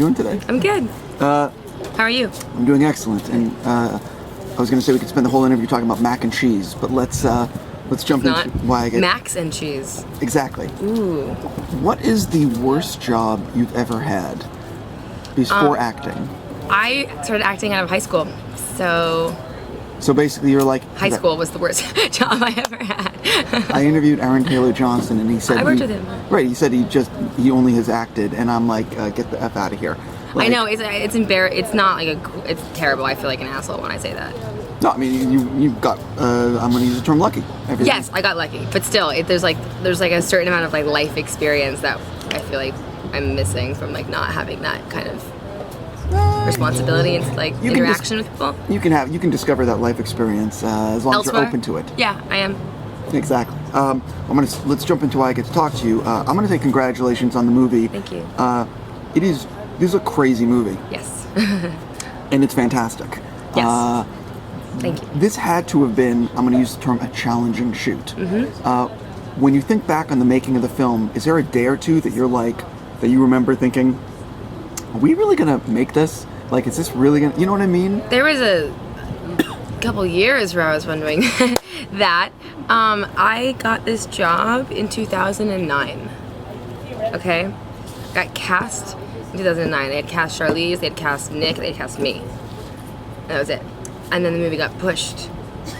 doing today? I'm good. How are you? I'm doing excellent. And I was going to say we could spend the whole interview talking about mac and cheese, but let's jump into why I get Max and cheese. Exactly. Ooh. What is the worst job you've ever had before acting? I started acting out of high school, so basically you're like... High school was the worst job I ever had. I interviewed Aaron Taylor Johnson and he said... I worked with him. Right, he said he only has acted, and I'm like, get the F out of here. Like, I know, it's embarrassing. It's not like it's terrible. I feel like an asshole when I say that. No, I mean, you got, I'm going to use the term lucky. Yes, I got lucky. But still, there's like a certain amount of like life experience that I feel like I'm missing from like not having that kind of responsibility and like interaction with people. You can discover that life experience as long as you're open to it. Yeah, I am. Exactly. Let's jump into why I get to talk to you. I'm going to say congratulations on the movie. Thank you. This is a crazy movie. Yes. And it's fantastic. Yes. Thank you. This had to have been, I'm going to use the term, a challenging shoot. Mm-hmm. When you think back on the making of the film, is there a day or two that that you remember thinking, are we really going to make this? Like, is this really going to, you know what I mean? There was a couple years where I was wondering that. I got this job in 2009. Okay? Got cast in 2009. They had cast Charlize, they had cast Nick, they had cast me. And that was it. And then the movie got pushed,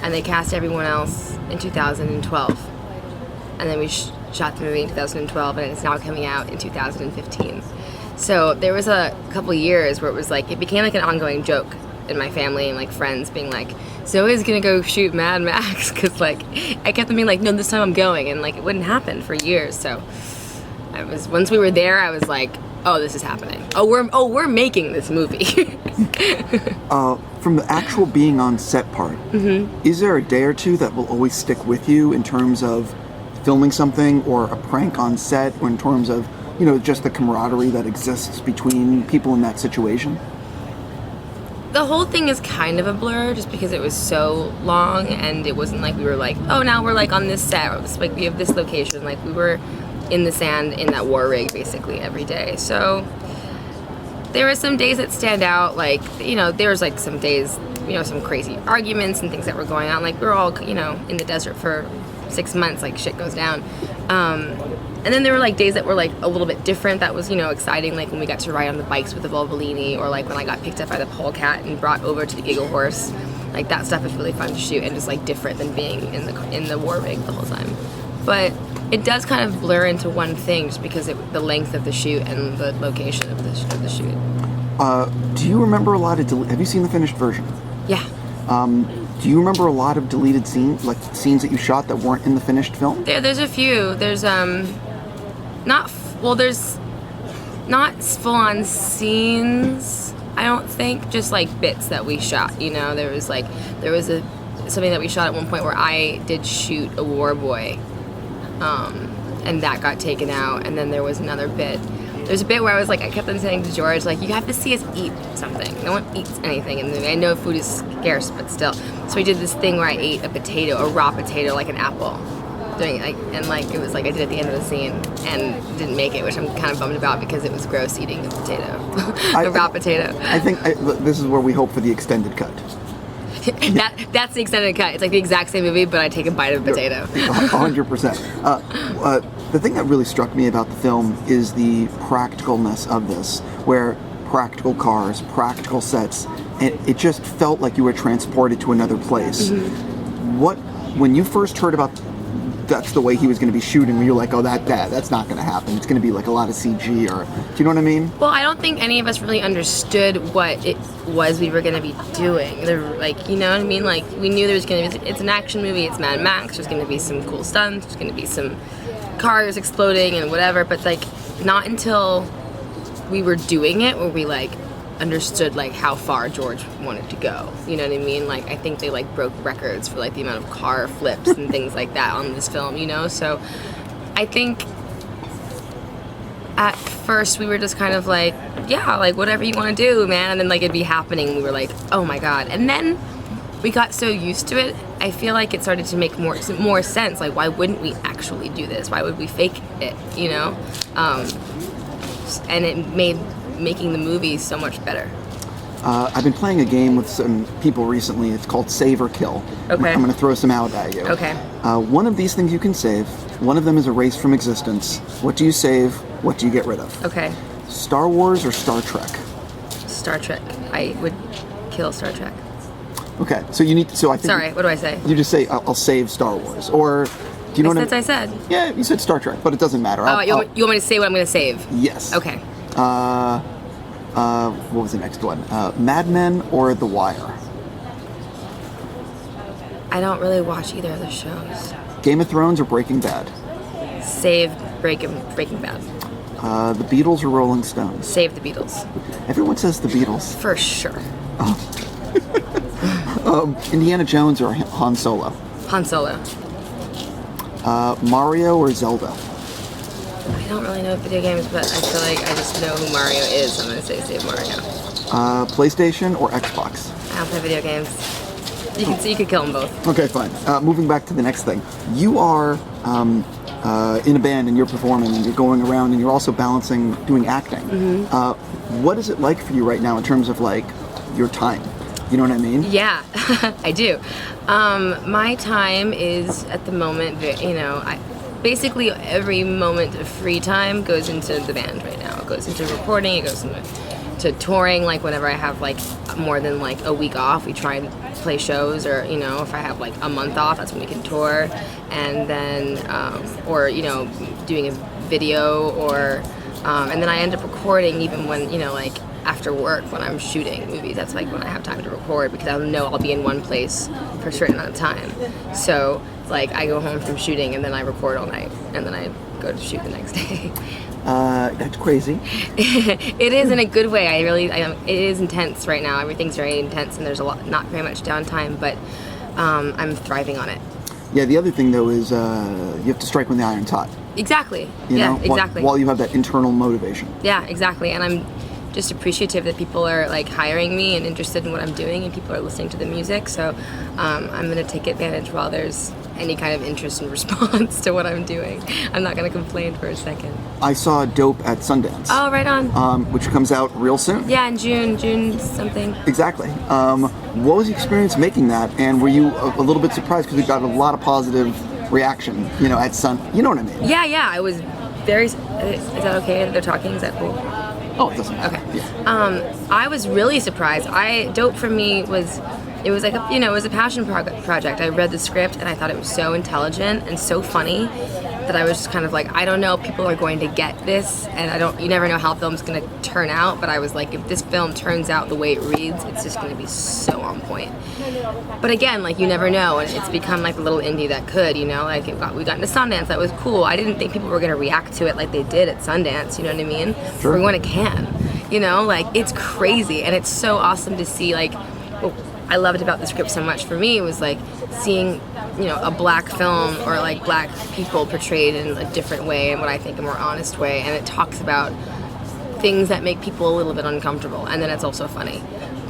and they cast everyone else in 2012. And then we shot the movie in 2012, and it's now coming out in 2015. So there was a couple years where it became like an ongoing joke in my family and like friends being like, Zoe's gonna go shoot Mad Max, because like I kept them being like, no, this time I'm going, and like it wouldn't happen for years. So once we were there, I was like, oh, this is happening. We're making this movie. From the actual being on set part, is there a day or two that will always stick with you in terms of filming something or a prank on set, or in terms of, just the camaraderie that exists between people in that situation? The whole thing is kind of a blur just because it was so long, and it wasn't like we were like, oh, now we're like on this set, or like we have this location. Like we were in the sand in that war rig basically every day. So there were some days that stand out, like, there was like some days, some crazy arguments and things that were going on. Like we were all, in the desert for 6 months, like shit goes down. And then there were like days that were like a little bit different that was, exciting, like when we got to ride on the bikes with the Volvolini, or like when I got picked up by the polecat and brought over to the Giggle Horse. Like that stuff is really fun to shoot and just like different than being in the war rig the whole time. But it does kind of blur into one thing just because the length of the shoot and the location of the shoot. Do you remember a lot of have you seen the finished version? Yeah. Do you remember a lot of deleted scenes, like scenes that you shot that weren't in the finished film? There's a few. There's there's not full-on scenes, I don't think, just like bits that we shot. There was something that we shot at one point where I did shoot a war boy, and that got taken out. And then there was another bit. There's a bit where I kept on saying to George, like, you have to see us eat something. No one eats anything in the movie. I know food is scarce, but still. So we did this thing where I ate a potato, a raw potato, like an apple. It was like I did at the end of the scene and didn't make it, which I'm kind of bummed about because it was gross eating the potato, the raw potato. I think this is where we hope for the extended cut. That's the extended cut. It's like the exact same movie, but I take a bite of a potato. 100%. The thing that really struck me about the film is the practicalness of this, where practical cars, practical sets, and it just felt like you were transported to another place. Mm-hmm. When you first heard about that's the way he was going to be shooting, when you're like, oh, that's not going to happen. It's going to be like a lot of CG, or, do you know what I mean? Well, I don't think any of us really understood what it was we were going to be doing. Like, you know what I mean? Like, we knew there was going to be, it's an action movie, it's Mad Max, there's going to be some cool stunts, there's going to be some cars exploding and whatever, but like, not until we were doing it were we like, understood like how far George wanted to go. You know what I mean? Like, I think they like broke records for like the amount of car flips and things like that on this film, you know? So I think at first we were just kind of like, yeah, like whatever you want to do, man. And then like it'd be happening. We were like, oh my God. And then we got so used to it, I feel like it started to make more sense. Like, why wouldn't we actually do this? Why would we fake it, you know? And it made making the movie so much better. I've been playing a game with some people recently. It's called Save or Kill. Okay. I'm going to throw some out at you. Okay. One of these things you can save. One of them is erased from existence. What do you save? What do you get rid of? Okay. Star Wars or Star Trek? Star Trek. I would kill Star Trek. Okay. So you need. So I think. Sorry. What do I say? You just say I'll save Star Wars, or do you know what I said. Yeah, you said Star Trek, but it doesn't matter. You want me to say what I'm going to save? Yes. Okay. What was the next one? Mad Men or The Wire? I don't really watch either of those shows. Game of Thrones or Breaking Bad? Save Breaking Bad. The Beatles or Rolling Stones? Save the Beatles. Everyone says the Beatles. For sure. Indiana Jones or Han Solo? Han Solo. Mario or Zelda? I don't really know video games, but I feel like I just know who Mario is. I'm going to say save Mario. PlayStation or Xbox? I don't play video games. You could kill them both. Okay, fine. Moving back to the next thing. You are in a band and you're performing and you're going around and you're also balancing doing acting. Mm-hmm. What is it like for you right now in terms of like your time? You know what I mean? Yeah, I do. My time is at the moment, basically every moment of free time goes into the band right now. It goes into recording, it goes into touring. Like whenever I have like more than like a week off, we try and play shows, or if I have like a month off, that's when we can tour. And then or doing a video, or and then I end up recording even when like after work when I'm shooting movies. That's like when I have time to record, because I know I'll be in one place for a certain amount of time. So like I go home from shooting and then I record all night and then I go to shoot the next day. That's crazy. It is in a good way. It is intense right now. Everything's very intense and there's not very much downtime, but I'm thriving on it. Yeah, the other thing though is you have to strike when the iron's hot. Exactly. Exactly. While you have that internal motivation. Yeah, exactly. And I'm just appreciative that people are like hiring me and interested in what I'm doing, and people are listening to the music. So I'm going to take advantage while there's any kind of interest and response to what I'm doing. I'm not going to complain for a second. I saw Dope at Sundance. Oh, right on. Which comes out real soon. Yeah, in June something. Exactly. What was the experience making that, and were you a little bit surprised because we got a lot of positive reaction, at Sun? You know what I mean? Yeah. I was very. Is that okay that they're talking? Is that cool? Oh, it doesn't matter. Okay. Yeah. I was really surprised. Dope for me was, it was like it was a passion project. I read the script and I thought it was so intelligent and so funny that I was just kind of like, I don't know, people are going to get this, and you never know how a film's going to turn out, but I was like, if this film turns out the way it reads, it's just going to be so on point. But again, like, you never know, and it's become like a little indie that could, like we got into Sundance, that was cool. I didn't think people were going to react to it like they did at Sundance, you know what I mean? Sure. We're going to Cannes, like, it's crazy, and it's so awesome to see, like, what I loved about the script so much for me was like seeing a black film, or like black people portrayed in a different way, and what I think a more honest way, and it talks about things that make people a little bit uncomfortable, and then it's also funny.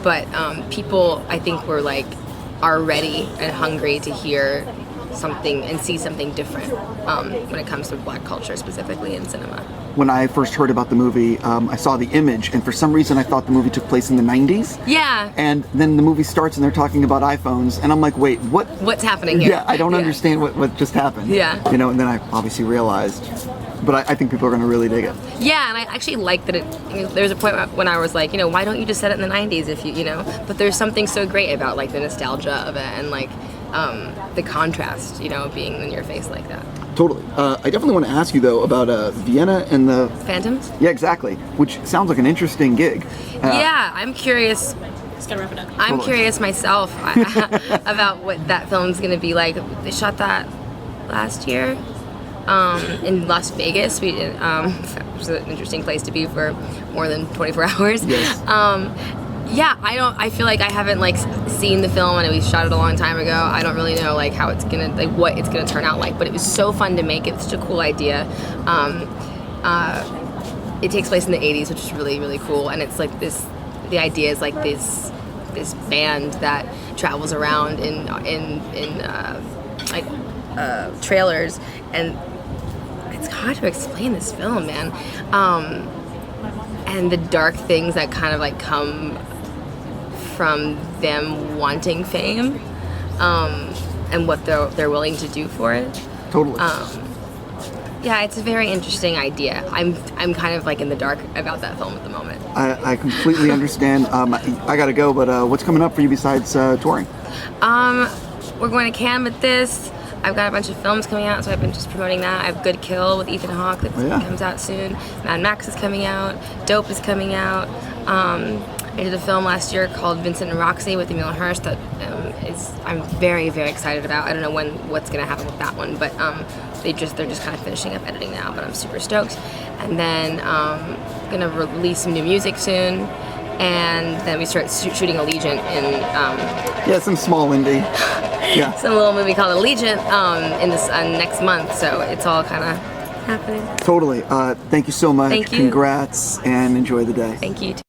But people, I think, are ready and hungry to hear something and see something different when it comes to black culture, specifically in cinema. When I first heard about the movie, I saw the image, and for some reason I thought the movie took place in the 90s. Yeah. And then the movie starts and they're talking about iPhones, and I'm like, wait, what? What's happening here? Yeah, I don't understand what just happened. Yeah. And then I obviously realized, but I think people are going to really dig it. Yeah, and I actually like that there's a point when I was like, why don't you just set it in the 90s if but there's something so great about like the nostalgia of it, and like the contrast, being in your face like that. Totally. I definitely want to ask you though about Vienna and the Phantoms. Yeah, exactly. Which sounds like an interesting gig. Yeah, I'm curious. Just gotta wrap it up. I'm curious myself about what that film's gonna be like. They shot that last year in Las Vegas. We did. It was an interesting place to be for more than 24 hours. Yes. Yeah, I feel like I haven't like seen the film, and we shot it a long time ago. I don't really know like how it's gonna, like what it's gonna turn out like, but it was so fun to make. It's such a cool idea. It takes place in the 80s, which is really, really cool, and it's like this. The idea is like this band that travels around in trailers, and it's hard to explain this film, man. and the dark things that kind of like come from them wanting fame, and what they're willing to do for it. Totally. Yeah, it's a very interesting idea. I'm kind of like in the dark about that film at the moment. I completely understand. I gotta go, but what's coming up for you besides touring? We're going to Cannes with this. I've got a bunch of films coming out, so I've been just promoting that. I have Good Kill with Ethan Hawke that comes out soon. Mad Max is coming out. Dope is coming out. I did a film last year called Vincent and Roxy with Emile Hirsch that I'm very, very excited about. I don't know what's going to happen with that one, but they're just kind of finishing up editing now, but I'm super stoked. And then going to release some new music soon. And then we start shooting Allegiant in some small indie. Yeah. some little movie called Allegiant in this next month. So it's all kind of happening. Totally. Thank you so much. Thank you. Congrats and enjoy the day. Thank you.